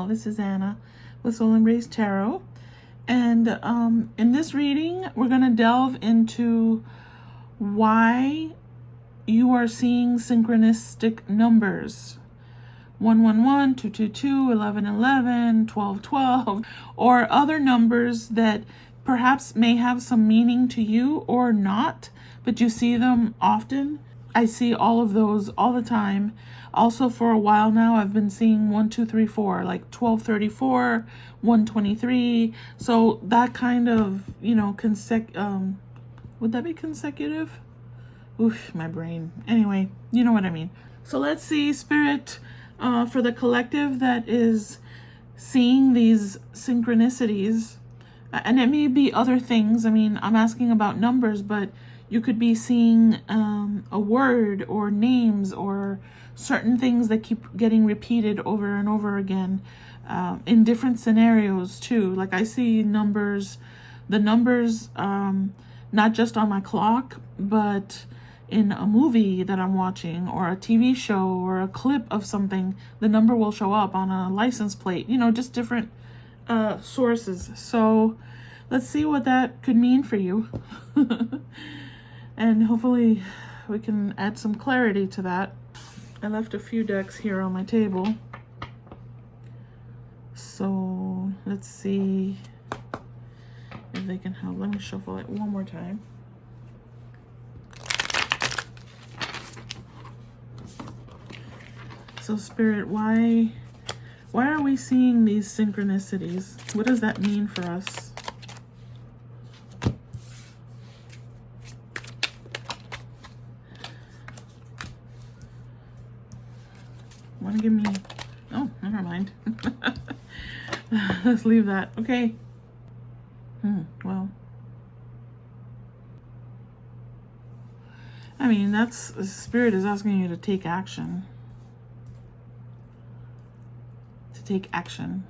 well. This is Anna with Soul Embrace Tarot. And in this reading, we're going to delve into why you are seeing synchronistic numbers. 111, 222, 1111, 1212, or other numbers that perhaps may have some meaning to you or not, but you see them often. I see all of those all the time. Also, for a while now, I've been seeing 1, 2, 3, 4, like 1234, 123. So that kind of, would that be consecutive? Oof, my brain. Anyway, you know what I mean. So let's see, Spirit, for the collective that is seeing these synchronicities, and it may be other things. I mean, I'm asking about numbers, but you could be seeing a word or names or certain things that keep getting repeated over and over again in different scenarios too. Like I see the numbers, not just on my clock, but in a movie that I'm watching or a TV show or a clip of something. The number will show up on a license plate, just different sources. So let's see what that could mean for you. And hopefully we can add some clarity to that. I left a few decks here on my table. So let's see if they can help. Let me shuffle it one more time. So Spirit, why are we seeing these synchronicities? What does that mean for us? Want to give me... Oh, never mind. Let's leave that. Okay. Well, I mean, Spirit is asking you to take action. Take action.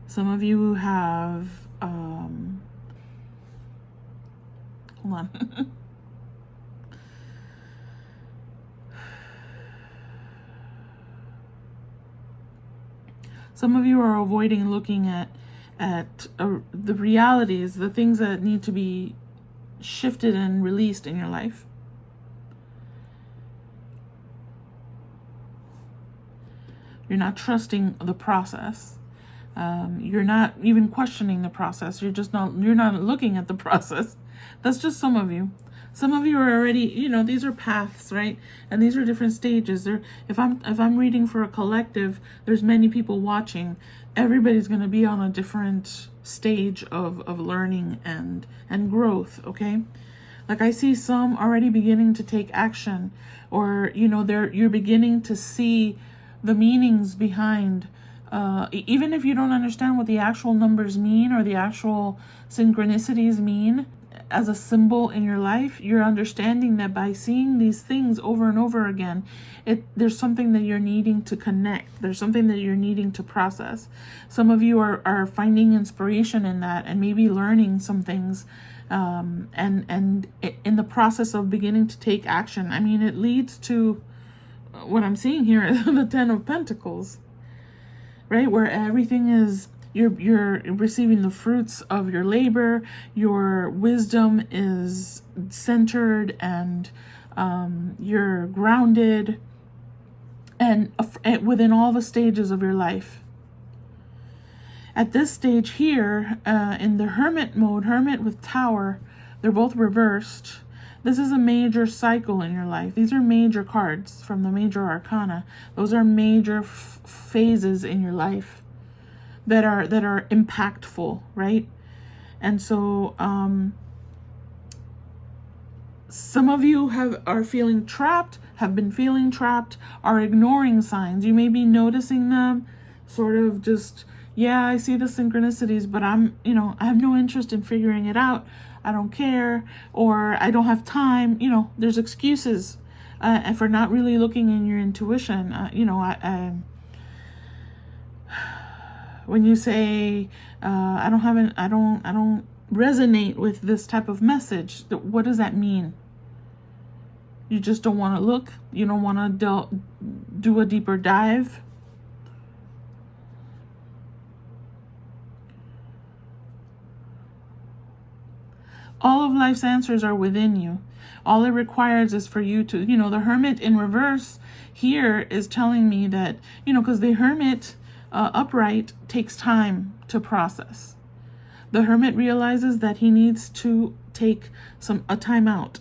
Some of you have hold on. Some of you are avoiding looking at the realities, the things that need to be shifted and released in your life. You're not trusting the process. You're not even questioning the process. You're not looking at the process. That's just some of you. Some of you are already, these are paths, right? And these are different stages. If I'm reading for a collective, there's many people watching. Everybody's going to be on a different stage of learning and growth, okay? Like I see some already beginning to take action, or you're beginning to see the meanings behind, even if you don't understand what the actual numbers mean or the actual synchronicities mean as a symbol in your life, you're understanding that by seeing these things over and over again, there's something that you're needing to connect. There's something that you're needing to process. Some of you are finding inspiration in that and maybe learning some things, and in the process of beginning to take action. I mean, it leads to what I'm seeing here, the 10 of Pentacles, right? Where everything is, you're receiving the fruits of your labor, your wisdom is centered, and you're grounded, and within all the stages of your life. At this stage here, in the Hermit mode, Hermit with Tower, they're both reversed. This is a major cycle in your life. These are major cards from the major arcana. Those are major phases in your life that are impactful, right? And so some of you are feeling trapped, have been feeling trapped, are ignoring signs. You may be noticing them, sort of just, yeah, I see the synchronicities, but I have no interest in figuring it out. I don't care, or I don't have time. There's excuses and for not really looking in your intuition. When you say I don't resonate with this type of message, what does that mean? You just don't want to look. You don't want to do a deeper dive. All of life's answers are within you. All it requires is for you to, the Hermit in reverse here is telling me that, because the Hermit upright takes time to process. The Hermit realizes that he needs to take a time out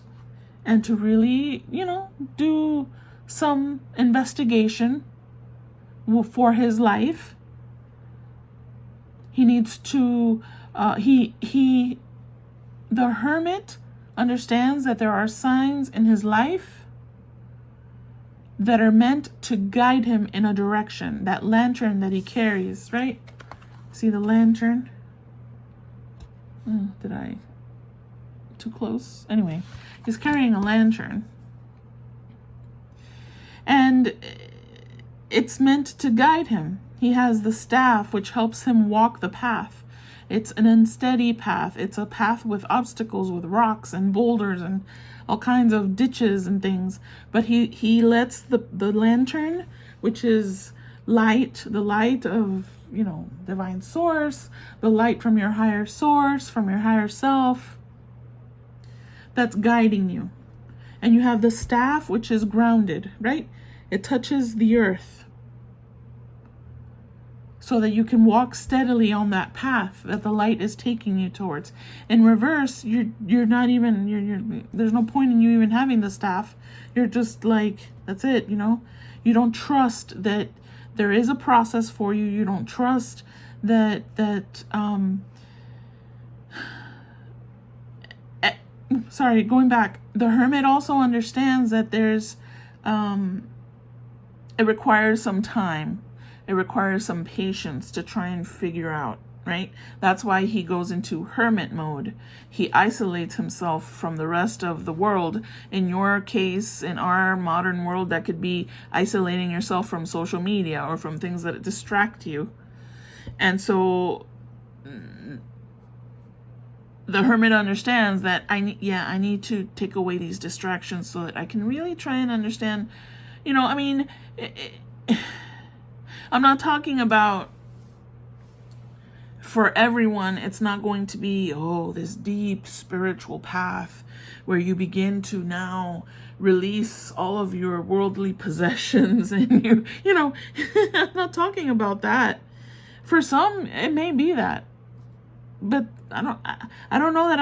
and to really, do some investigation for his life. He needs to, the Hermit understands that there are signs in his life that are meant to guide him in a direction. That lantern that he carries, right? See the lantern? Did I? Too close? Anyway, he's carrying a lantern. And it's meant to guide him. He has the staff which helps him walk the path. It's an unsteady path. It's a path with obstacles, with rocks and boulders and all kinds of ditches and things. But he lets the lantern, which is light, the light of, divine source, the light from your higher source, from your higher self, that's guiding you. And you have the staff, which is grounded, right? It touches the earth so that you can walk steadily on that path that the light is taking you towards. In reverse, you're not even, there's no point in you even having the staff. You're just like, that's it, You don't trust that there is a process for you. You don't trust that going back, the Hermit also understands that there's, it requires some time. It requires some patience to try and figure out, right? That's why he goes into hermit mode. He isolates himself from the rest of the world. In your case, in our modern world, that could be isolating yourself from social media or from things that distract you. And so the Hermit understands that I need to take away these distractions so that I can really try and understand, I'm not talking about for everyone. It's not going to be, this deep spiritual path where you begin to now release all of your worldly possessions and I'm not talking about that. For some, it may be that, but I don't know that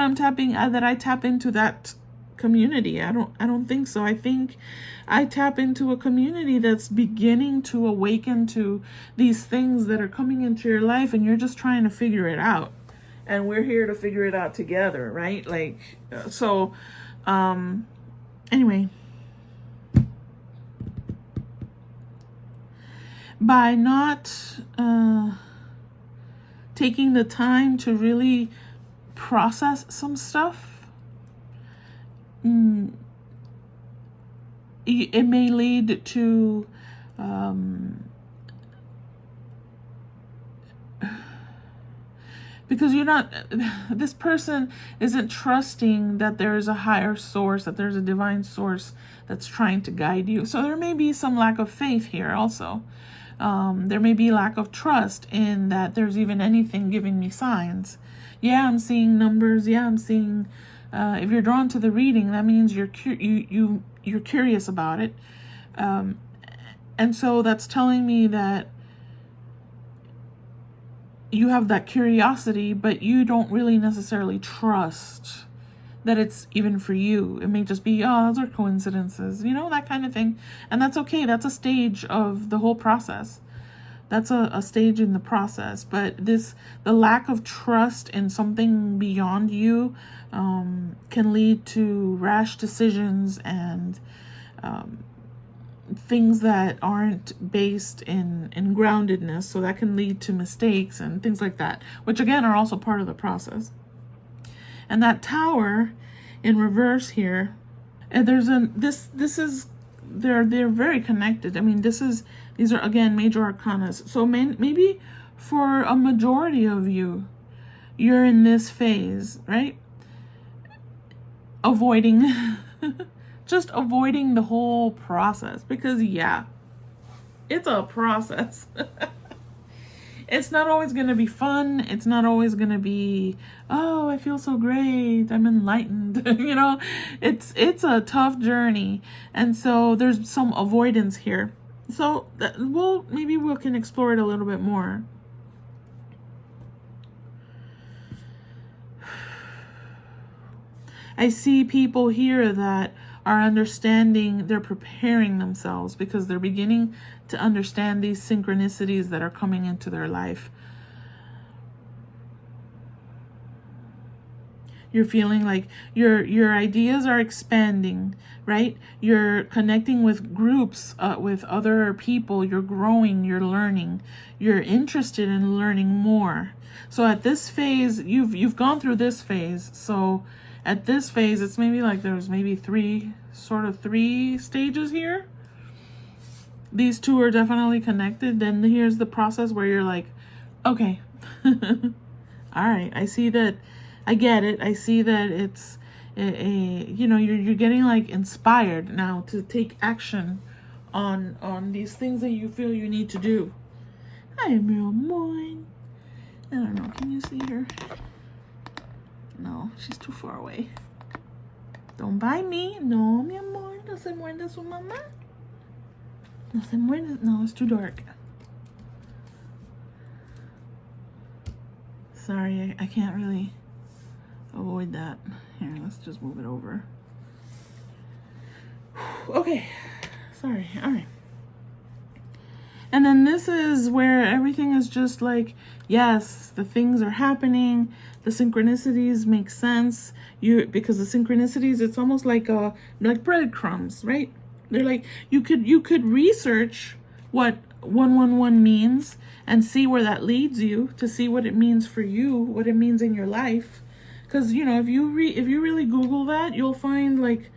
I tap into that community. I don't think so. I think I tap into a community that's beginning to awaken to these things that are coming into your life, and you're just trying to figure it out, and we're here to figure it out together, right? Anyway, by not taking the time to really process some stuff, it may lead to because this person isn't trusting that there is a higher source, that there's a divine source that's trying to guide you. So there may be some lack of faith here also. There may be lack of trust in that there's even anything giving me signs. Yeah, I'm seeing numbers. Yeah, I'm seeing. If you're drawn to the reading, that means you're curious about it, and so that's telling me that you have that curiosity, but you don't really necessarily trust that it's even for you. It may just be, those are coincidences, that kind of thing, and that's okay. That's a stage of the whole process. That's a stage in the process. But the lack of trust in something beyond you can lead to rash decisions and things that aren't based in groundedness. So that can lead to mistakes and things like that, which again are also part of the process. And that Tower in reverse here, and they're very connected. I mean, these are again major arcana. So maybe for a majority of you, you're in this phase, right? Just avoiding the whole process, because it's a process. it's not always going to be fun. It's not always going to be, oh, I feel so great, I'm enlightened. You know, it's a tough journey. And so there's some avoidance here. So maybe we can explore it a little bit more. I see people here that are understanding, they're preparing themselves because they're beginning to understand these synchronicities that are coming into their life. You're feeling like your ideas are expanding, right? You're connecting with groups, with other people. You're growing, you're learning. You're interested in learning more. So at this phase, you've gone through this phase. So at this phase, it's maybe like there's maybe three stages here. These two are definitely connected. Then here's the process where you're like, okay, all right, I see that. I get it. I see that it's you know, you're getting like inspired now to take action on these things that you feel you need to do. Hi, real moin. I don't know. Can you see her? No, she's too far away. Don't bite me. No, mi amor. No se muerde su mamá. No se muerde. No, it's too dark. Sorry, I can't really avoid that. Here, let's just move it over. Okay. Sorry. All right. And then this is where everything is just like, yes, the things are happening. The synchronicities make sense. Because the synchronicities, it's almost like breadcrumbs, right? They're like, you could research what 111 means and see where that leads you, to see what it means for you, what it means in your life. Because, you know, if you really Google that, you'll find like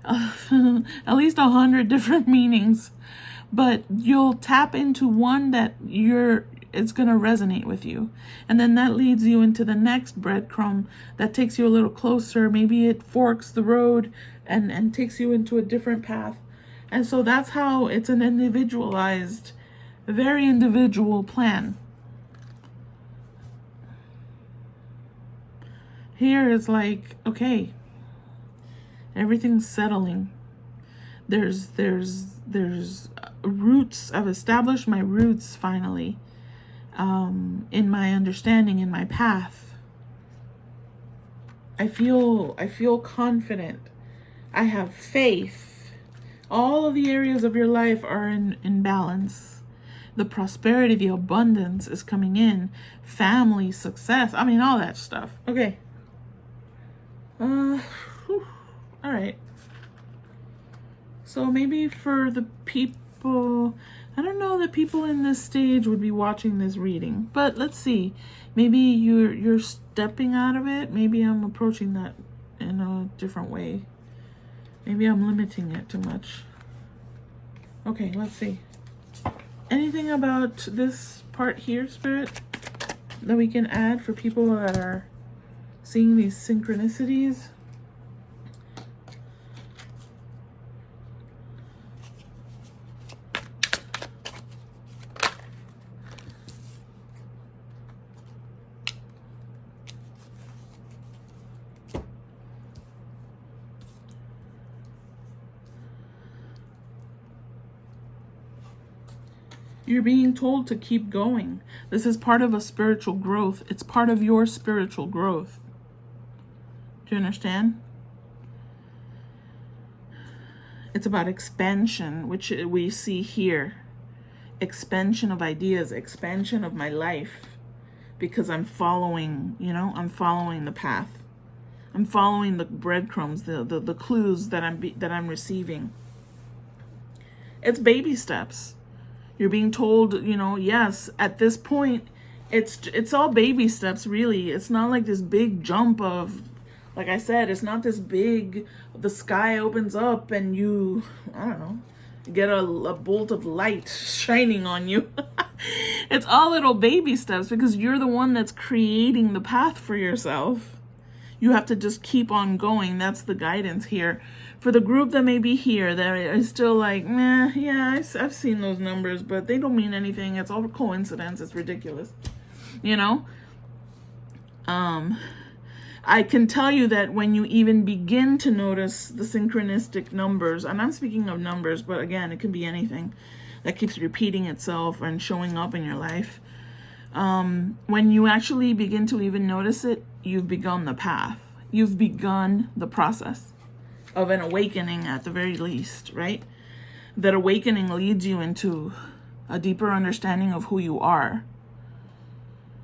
at least 100 different meanings. But you'll tap into one that it's going to resonate with you. And then that leads you into the next breadcrumb that takes you a little closer. Maybe it forks the road and takes you into a different path. And so that's how it's an individualized, very individual plan. Here it's like, okay, everything's settling. There's roots. I've established my roots finally, in my understanding, in my path. I feel confident. I have faith. All of the areas of your life are in balance. The prosperity, the abundance is coming in. Family, success. I mean, all that stuff. Okay. All right. So maybe for the people, I don't know that people in this stage would be watching this reading, but let's see. Maybe you're stepping out of it. Maybe I'm approaching that in a different way. Maybe I'm limiting it too much. Okay, let's see. Anything about this part here, Spirit, that we can add for people that are seeing these synchronicities? You're being told to keep going. This is part of a spiritual growth. It's part of your spiritual growth. Do you understand? It's about expansion, which we see here. Expansion of ideas, expansion of my life. Because I'm following, I'm following the path. I'm following the breadcrumbs, the clues that I'm receiving. It's baby steps. You're being told, yes, at this point, it's all baby steps, really. It's not like this big jump of, like I said, it's not this big, the sky opens up and you, I don't know, get a bolt of light shining on you. It's all little baby steps because you're the one that's creating the path for yourself. You have to just keep on going. That's the guidance here For the group that may be here that is still like, meh, yeah, I've seen those numbers, but they don't mean anything. It's all coincidence. It's ridiculous. You know? I can tell you that when you even begin to notice the synchronistic numbers, and I'm speaking of numbers, but again, it can be anything that keeps repeating itself and showing up in your life. When you actually begin to even notice it, you've begun the path. You've begun the process of an awakening at the very least, right? That awakening leads you into a deeper understanding of who you are.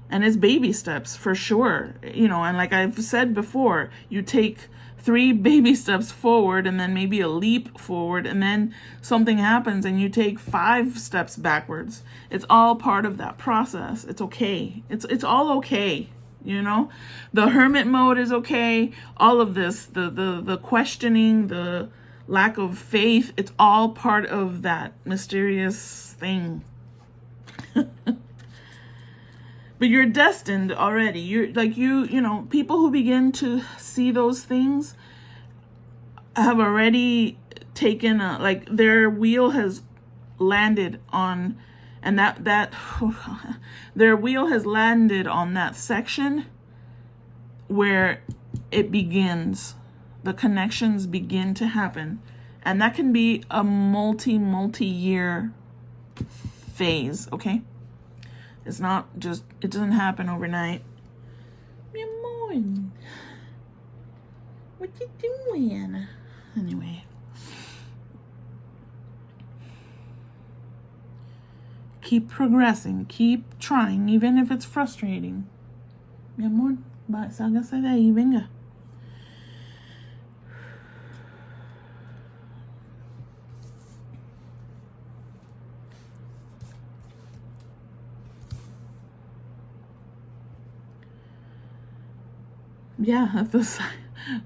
And it's baby steps for sure, you know, and like I've said before, you take 3 baby steps forward and then maybe a leap forward, and then something happens and you take 5 steps backwards. It's all part of that process. It's okay. It's all okay. You know, the hermit mode is okay. All of this, the questioning, the lack of faith, it's all part of that mysterious thing. But you're destined already. You're like, you know, people who begin to see those things have already taken like their wheel has landed on, and that their wheel has landed on that section where it begins. The connections begin to happen. And that can be a multi-year phase, okay? It's not just, it doesn't happen overnight. Mi amor, what you doing? Anyway. Keep progressing. Keep trying, even if it's frustrating. Mi amor, sálgase de ahí, venga. Yeah,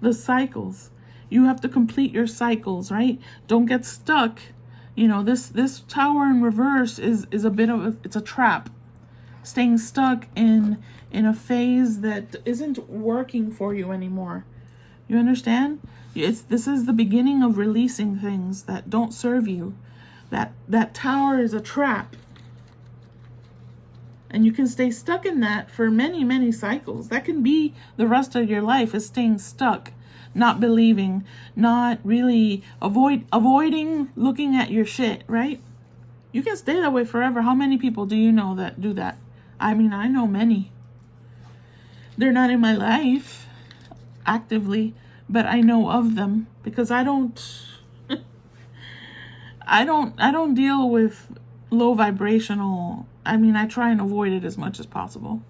the cycles. You have to complete your cycles, right? Don't get stuck. You know, this tower in reverse is a bit of it's a trap. Staying stuck in a phase that isn't working for you anymore. You understand? This is the beginning of releasing things that don't serve you. That tower is a trap. And you can stay stuck in that for many cycles. That can be the rest of your life, is staying stuck, not believing, not really avoiding looking at your shit, right? You can stay that way forever. How many people do you know that do that? I mean, I know many. They're not in my life actively, but I know of them because I don't deal with low vibrational. I mean, I try and avoid it as much as possible.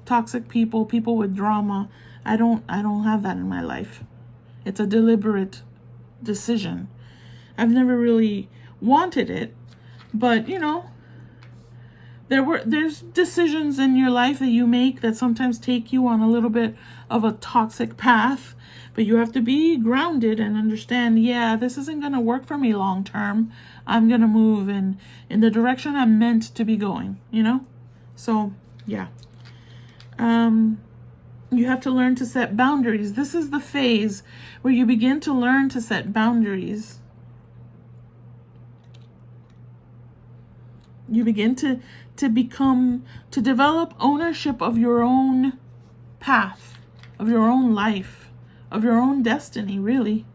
Toxic people with drama, I don't have that in my life. It's a deliberate decision. I've never really wanted it, but you know, there's decisions in your life that you make that sometimes take you on a little bit of a toxic path, but you have to be grounded and understand, yeah, this isn't going to work for me long term. I'm going to move in the direction I'm meant to be going, you know? So, yeah. You have to learn to set boundaries. This is the phase where you begin to learn to set boundaries. You begin to develop ownership of your own path, of your own life, of your own destiny, really.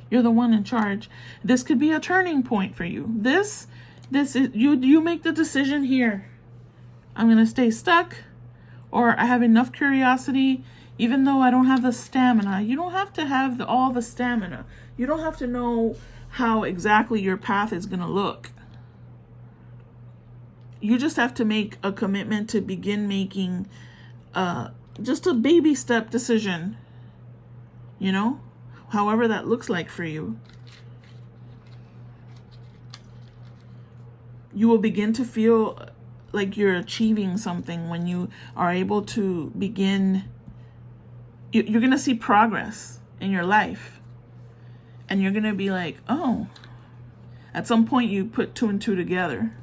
You're the one in charge. This could be a turning point for you. This is you make the decision here. I'm going to stay stuck, or I have enough curiosity, even though I don't have the stamina. You don't have to have all the stamina. You don't have to know how exactly your path is going to look. You just have to make a commitment to begin making just a baby step decision, you know, however that looks like for you. You will begin to feel like you're achieving something when you are able to begin. You're going to see progress in your life. And you're going to be like, oh, at some point you put 2 and 2 together,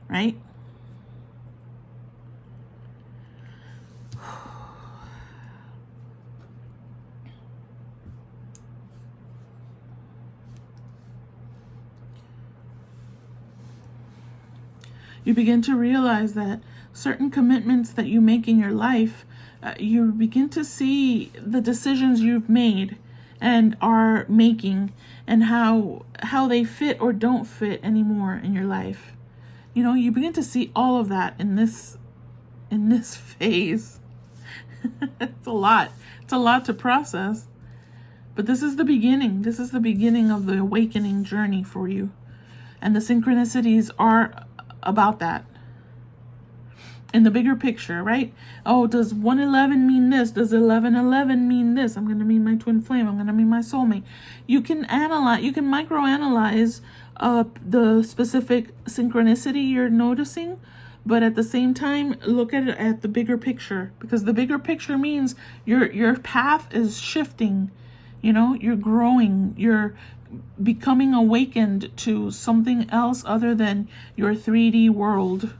right? You begin to realize that certain commitments that you make in your life, you begin to see the decisions you've made and are making, and how they fit or don't fit anymore in your life. You know, you begin to see all of that in this phase. It's a lot. It's a lot to process. But this is the beginning. This is the beginning of the awakening journey for you. And the synchronicities are about that. In the bigger picture, right? Oh, does 111 mean this? Does 1111 mean this? I'm going to meet my twin flame. I'm going to meet my soulmate. You can analyze, you can microanalyze the specific synchronicity you're noticing, but at the same time, look at it at the bigger picture, because the bigger picture means your path is shifting. You know, you're growing, you're becoming awakened to something else other than your 3D world.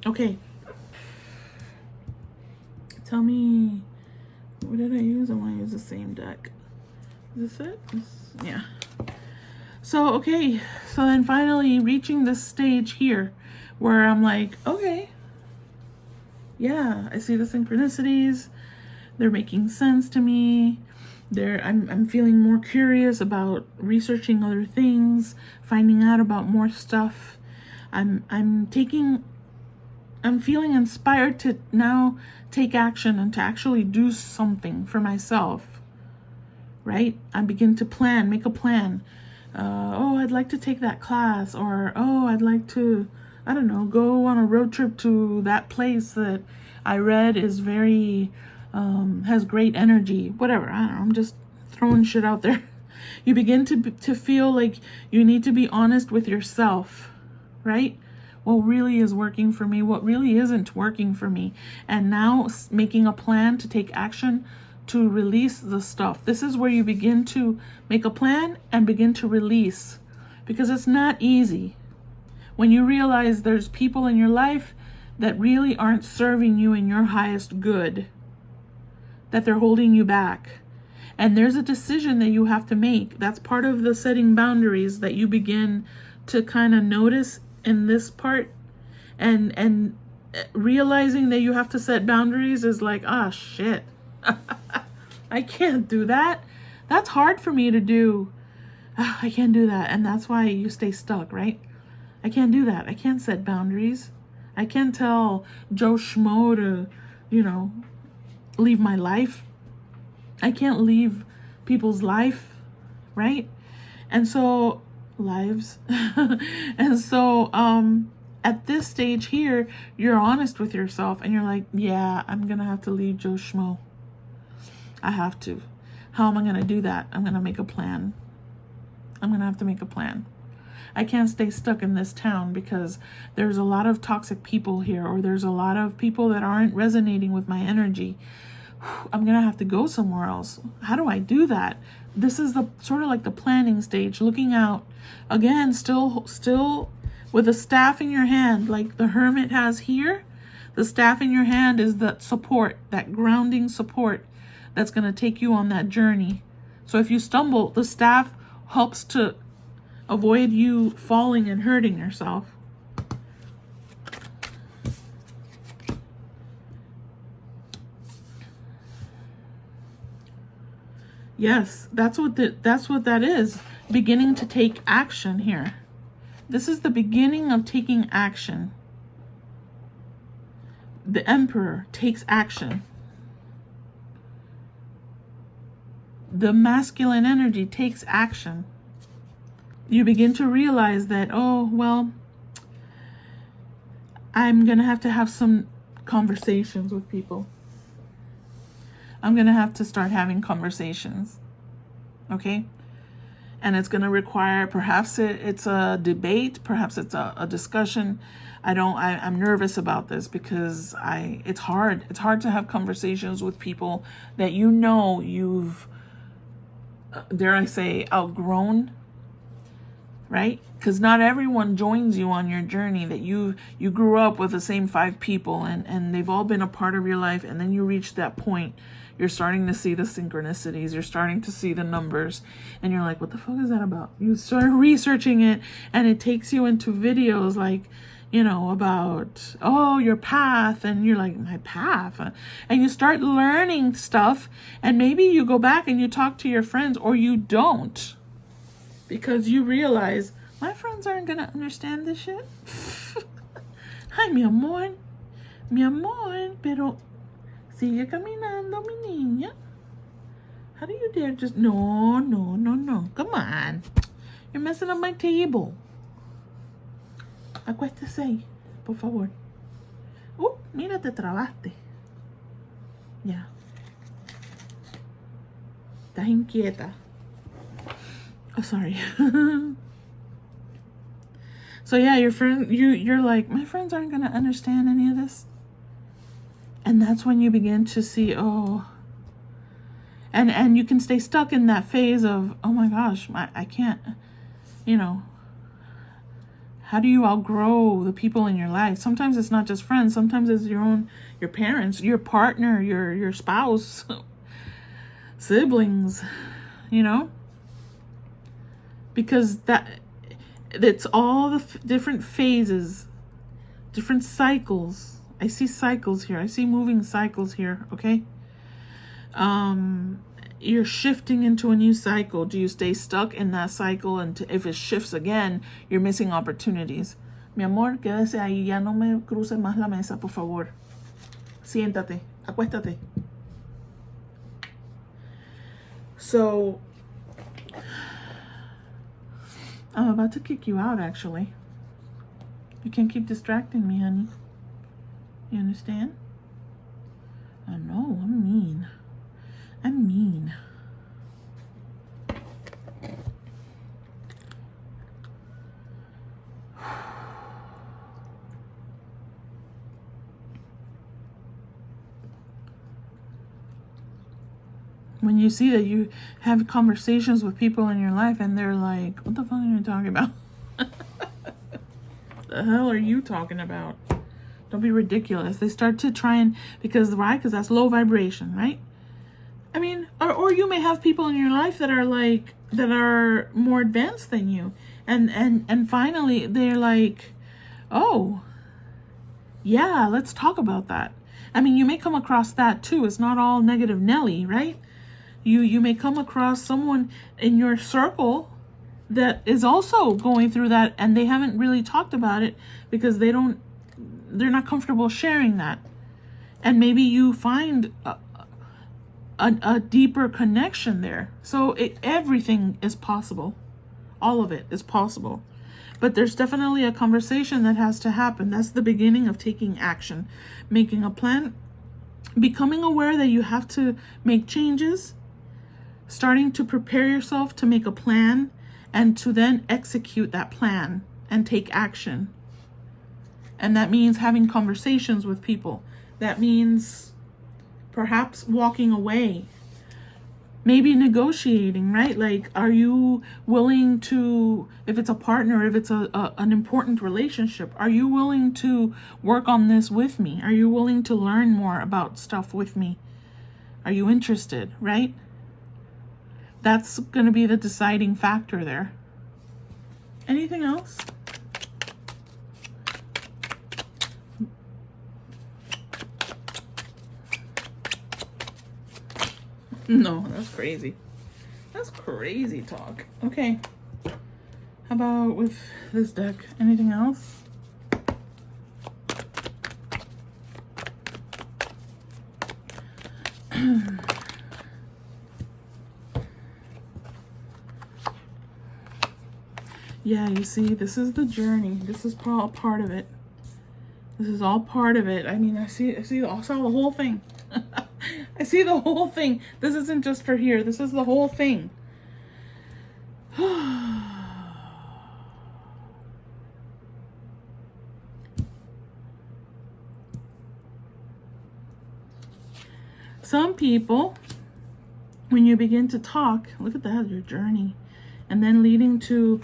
Okay. Tell me, what did I use? I want to use the same deck. Is this it? Yeah. So, okay. So then finally reaching this stage here where I'm like, okay. Yeah, I see the synchronicities. They're making sense to me. I'm feeling more curious about researching other things, finding out about more stuff. I'm feeling inspired to now take action and to actually do something for myself, right? I begin to plan, make a plan. Oh, I'd like to take that class, or oh, I'd like to, I don't know, go on a road trip to that place that I read is very, has great energy, whatever. I don't know, I'm just throwing shit out there. You begin to feel like you need to be honest with yourself, right? What really is working for me, what really isn't working for me, and now making a plan to take action to release the stuff. This is where you begin to make a plan and begin to release, because it's not easy when you realize there's people in your life that really aren't serving you in your highest good, that they're holding you back. And there's a decision that you have to make. That's part of the setting boundaries that you begin to kind of notice in this part, and realizing that you have to set boundaries is like, ah, shit. I can't do that. That's hard for me to do. I can't do that. And that's why you stay stuck, right? I can't do that. I can't set boundaries. I can't tell Joe Schmo to, leave my life. I can't leave people's life, right? And so lives. And so at this stage here, you're honest with yourself and you're like, yeah, I'm gonna have to leave Joe Schmo. I have to. How am I gonna do that? I'm gonna make a plan. I'm gonna have to make a plan. I can't stay stuck in this town because there's a lot of toxic people here, or there's a lot of people that aren't resonating with my energy. I'm gonna have to go somewhere else. How do I do that? This is the sort of like the planning stage, looking out. Again, still with a staff in your hand, like the hermit has here. The staff in your hand is that support, that grounding support that's gonna take you on that journey. So if you stumble, the staff helps to avoid you falling and hurting yourself. Yes, that's what that is. Beginning to take action here. This is the beginning of taking action. The Emperor takes action. The masculine energy takes action. You begin to realize that, oh, well, I'm going to have some conversations with people. I'm going to have to start having conversations. Okay? And it's going to require, perhaps it's a debate, perhaps it's a discussion. I'm nervous about this because it's hard. It's hard to have conversations with people that you've, dare I say, outgrown, right? Because not everyone joins you on your journey, that you grew up with the same 5 people and they've all been a part of your life, and then you reach that point. You're starting to see the synchronicities. You're starting to see the numbers. And you're like, what the fuck is that about? You start researching it, and it takes you into videos like, you know, about, oh, your path. And you're like, my path? And you start learning stuff. And maybe you go back and you talk to your friends, or you don't. Because you realize, my friends aren't going to understand this shit. Ay, mi amor, pero sigue caminando, mi niña. How do you dare just, no. Come on. You're messing up my table. Acuéstese, por favor. Mira, te trabaste. Ya. Estás inquieta. Oh, sorry. So yeah, your friend, you're like, my friends aren't gonna understand any of this. And that's when you begin to see, oh, and you can stay stuck in that phase of, oh my gosh, I can't, you know. How do you outgrow the people in your life? Sometimes it's not just friends. Sometimes it's your parents, your partner, your spouse, siblings, you know. Because it's all the different phases, different cycles. I see cycles here. I see moving cycles here, okay? You're shifting into a new cycle. Do you stay stuck in that cycle? And if it shifts again, you're missing opportunities. Mi amor, quédese ahí. Ya no me cruce más la mesa, por favor. Siéntate. Acuéstate. So, I'm about to kick you out, actually. You can't keep distracting me, honey. You understand? I know, I'm mean. I'm mean. When you see that you have conversations with people in your life and they're like, what the fuck are you talking about? The hell are you talking about? Don't be ridiculous. They start to try and, because that's low vibration, right? I mean, or you may have people in your life that are more advanced than you. And finally they're like, oh, yeah, let's talk about that. I mean, you may come across that too. It's not all negative Nelly, right? You may come across someone in your circle that is also going through that, and they haven't really talked about it because they're not comfortable sharing that. And maybe you find a deeper connection there. So everything is possible. All of it is possible. But there's definitely a conversation that has to happen. That's the beginning of taking action, making a plan, becoming aware that you have to make changes, starting to prepare yourself to make a plan, and to then execute that plan and take action. And that means having conversations with people. That means perhaps walking away, maybe negotiating, right? Like, are you willing to, if it's a partner, if it's an important relationship, are you willing to work on this with me? Are you willing to learn more about stuff with me? Are you interested, right? That's going to be the deciding factor there. Anything else? No, that's crazy. That's crazy talk. Okay. How about with this deck? Anything else? Yeah, you see, this is the journey. This is all part of it. This is all part of it. I mean, I saw the whole thing. I see the whole thing. This isn't just for here. This is the whole thing. Some people, when you begin to talk, look at that, your journey, and then leading to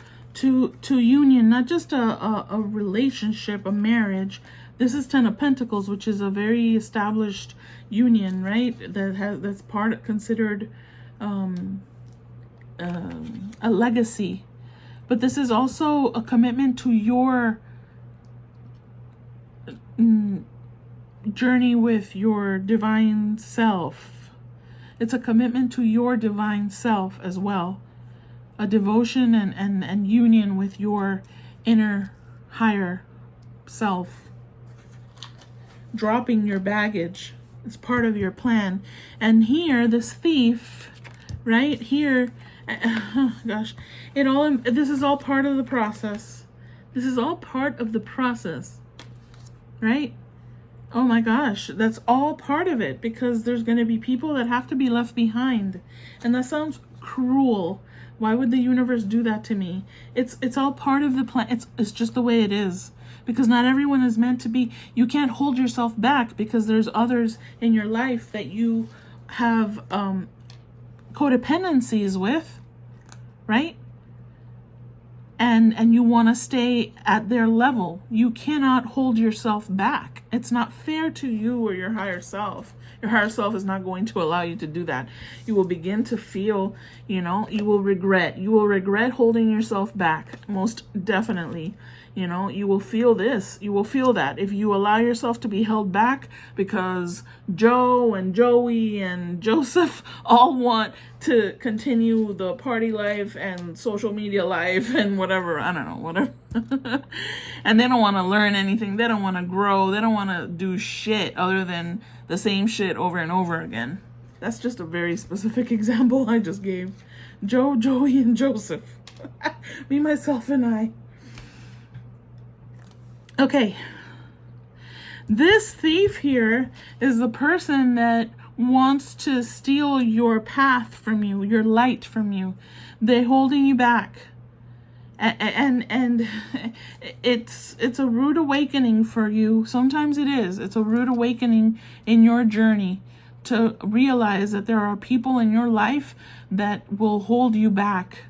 union, not just a relationship, a marriage, This is Ten of Pentacles, which is a very established union, right? That's considered a legacy. But this is also a commitment to your journey with your divine self. It's a commitment to your divine self as well. A devotion and union with your inner higher self. Dropping your baggage is part of your plan. And here, this thief, right here, oh gosh, this is all part of the process. This is all part of the process, right? Oh my gosh, that's all part of it, because there's going to be people that have to be left behind. And that sounds cruel. Why would the universe do that to me? It's all part of the plan. It's just the way it is. Because not everyone is meant to be. You can't hold yourself back because there's others in your life that you have codependencies with, right? And you want to stay at their level. You cannot hold yourself back. It's not fair to you or your higher self. Your higher self is not going to allow you to do that. You will begin to feel, you will regret. You will regret holding yourself back, most definitely. You will feel this. You will feel that if you allow yourself to be held back because Joe and Joey and Joseph all want to continue the party life and social media life and whatever. I don't know, whatever. And they don't want to learn anything. They don't want to grow. They don't want to do shit other than the same shit over and over again. That's just a very specific example I just gave. Joe, Joey, and Joseph. Me, myself, and I. Okay, this thief here is the person that wants to steal your path from you, your light from you. They're holding you back. And it's a rude awakening for you. Sometimes it is. It's a rude awakening in your journey to realize that there are people in your life that will hold you back.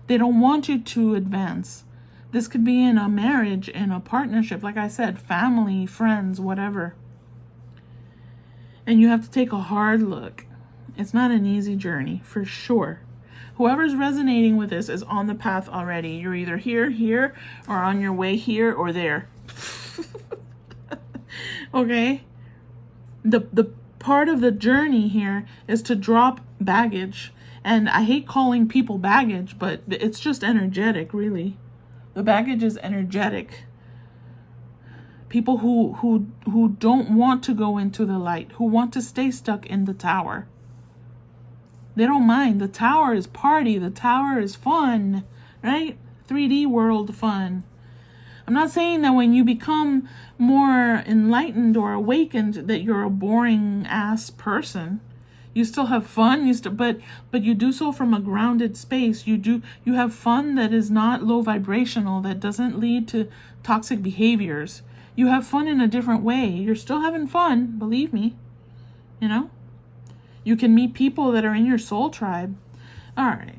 They don't want you to advance. This could be in a marriage, in a partnership, like I said, family, friends, whatever. And you have to take a hard look. It's not an easy journey, for sure. Whoever's resonating with this is on the path already. You're either here, or on your way here or there. Okay? The part of the journey here is to drop baggage. And I hate calling people baggage, but it's just energetic, really. The baggage is energetic. People who don't want to go into the light, who want to stay stuck in the tower. They don't mind. The tower is party. The tower is fun, right? 3D world fun. I'm not saying that when you become more enlightened or awakened that you're a boring ass person. You still have fun, but you do so from a grounded space. You have fun that is not low vibrational, that doesn't lead to toxic behaviors. You have fun in a different way. You're still having fun, believe me. You can meet people that are in your soul tribe. All right,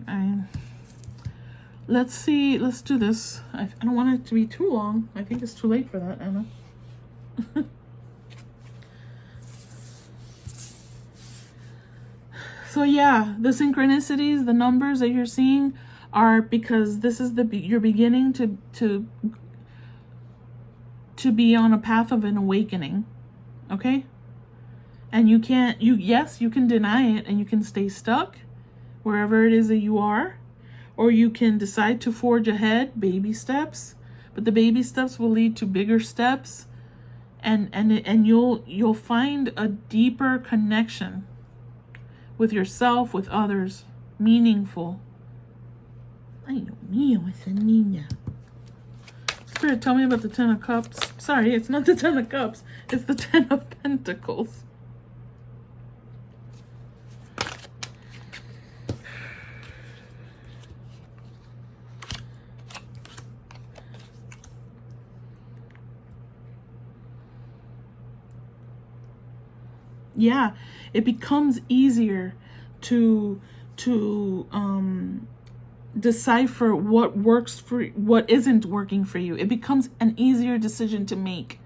let's see. Let's do this. I don't want it to be too long. I think it's too late for that, Anna. So yeah, the synchronicities, the numbers that you're seeing are because this is you're beginning to be on a path of an awakening. Okay? And you can deny it and you can stay stuck wherever it is that you are, or you can decide to forge ahead, baby steps, but the baby steps will lead to bigger steps, and you'll find a deeper connection with yourself, with others, meaningful. Ay, Dios mío, esa niña. Spirit, tell me about the Ten of Cups. Sorry, it's not the Ten of Cups. It's the Ten of Pentacles. Yeah, it becomes easier to decipher what works for what isn't working for you. It becomes an easier decision to make,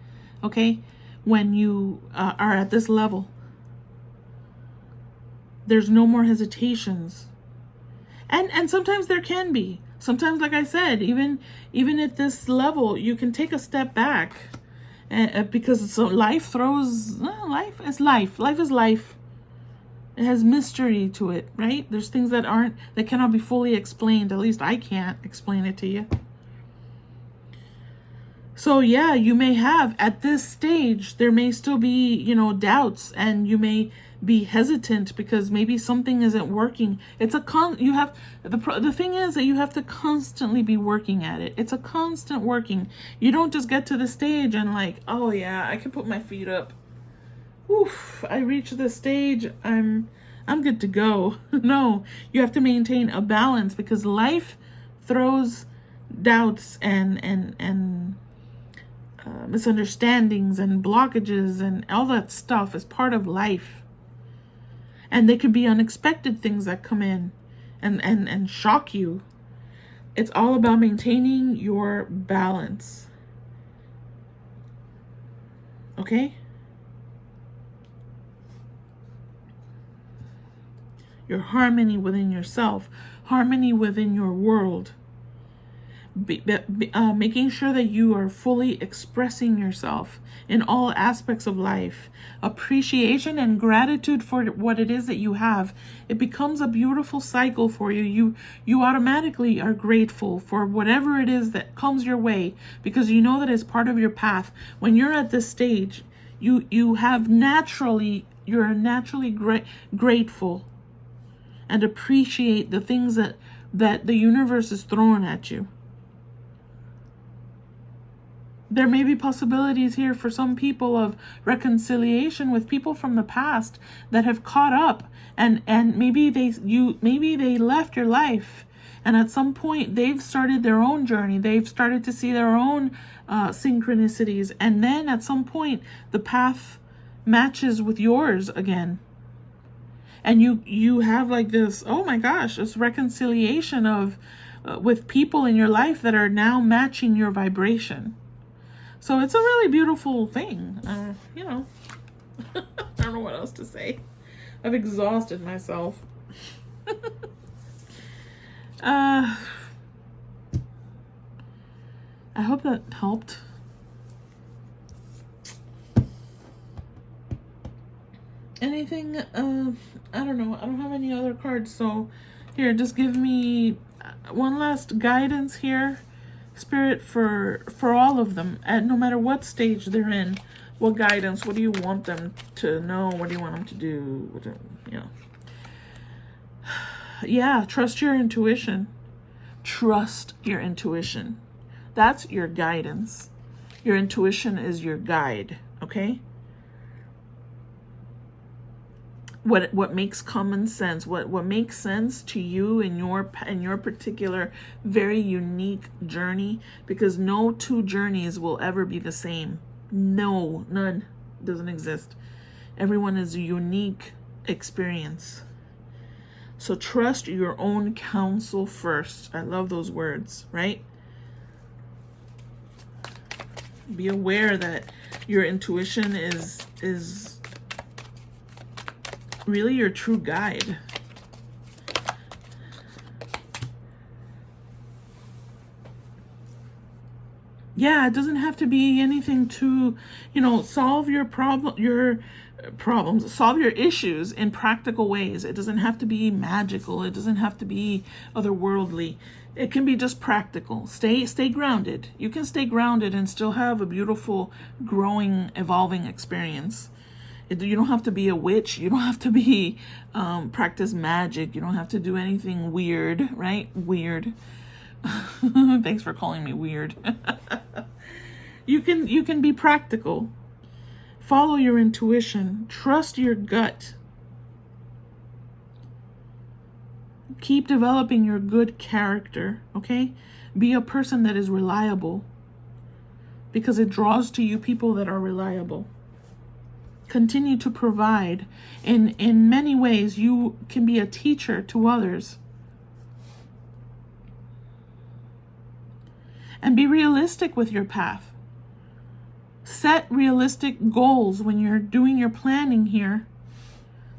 okay, when you are at this level. There's no more hesitations. And sometimes there can be. Sometimes, like I said, even at this level, you can take a step back, because life throws, life is life. Life is life. It has mystery to it, right? There's things that cannot be fully explained. At least I can't explain it to you. So yeah, you may have, at this stage, there may still be, doubts, and you may be hesitant because maybe something isn't working. It's the thing is that you have to constantly be working at it. It's a constant working. You don't just get to the stage and like, oh yeah, I can put my feet up. Oof, I reached this stage, I'm good to go. No, you have to maintain a balance, because life throws doubts and misunderstandings and blockages and all that stuff is part of life. And they could be unexpected things that come in and shock you. It's all about maintaining your balance. Okay? Your harmony within yourself, harmony within your world. Making sure that you are fully expressing yourself in all aspects of life. Appreciation and gratitude for what it is that you have. It becomes a beautiful cycle for you. You automatically are grateful for whatever it is that comes your way, because you know that it's part of your path. When you're at this stage, you're naturally grateful and appreciate the things that the universe is throwing at you. There may be possibilities here for some people of reconciliation with people from the past that have caught up, and maybe they left your life, and at some point they've started their own journey. They've started to see their own synchronicities, and then at some point the path matches with yours again. And you have like this, oh my gosh, this reconciliation of with people in your life that are now matching your vibration. So it's a really beautiful thing. I don't know what else to say. I've exhausted myself. I hope that helped. Anything, I don't know. I don't have any other cards. So here, just give me one last guidance here. Spirit, for all of them, at no matter what stage they're in. What guidance? What do you want them to know? What do you want them to do? Yeah, trust your intuition. Trust your intuition. That's your guidance. Your intuition is your guide, okay? What makes common sense, what makes sense to you in your particular very unique journey, because no two journeys will ever be the same. No, none. Doesn't exist. Everyone is a unique experience. So trust your own counsel first. I love those words, right? Be aware that your intuition is really your true guide. Yeah, it doesn't have to be anything to, solve your problems, solve your issues in practical ways. It doesn't have to be magical. It doesn't have to be otherworldly. It can be just practical. Stay grounded. You can stay grounded and still have a beautiful, growing, evolving experience. You don't have to be a witch. You don't have to be practice magic. You don't have to do anything weird, right? Weird. Thanks for calling me weird. You can be practical. Follow your intuition. Trust your gut. Keep developing your good character, okay? Be a person that is reliable, because it draws to you people that are reliable. Continue to provide. In many ways, you can be a teacher to others. And be realistic with your path. Set realistic goals when you're doing your planning here.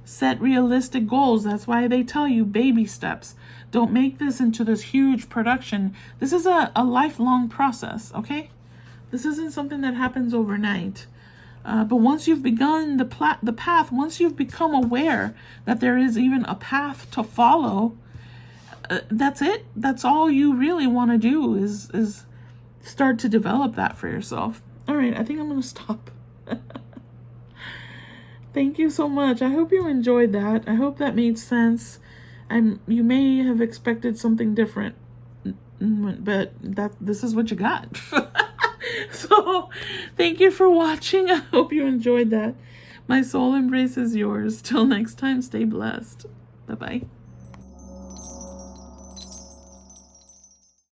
Set realistic goals. That's why they tell you baby steps. Don't make this into this huge production. This is a lifelong process, okay? This isn't something that happens overnight. But once you've begun the path, once you've become aware that there is even a path to follow, that's it. That's all you really want to do is start to develop that for yourself. All right, I think I'm going to stop. Thank you so much. I hope you enjoyed that. I hope that made sense. You may have expected something different, but this is what you got. So thank you for watching. I hope you enjoyed that. My soul embraces yours. Till next time, stay blessed. Bye-bye.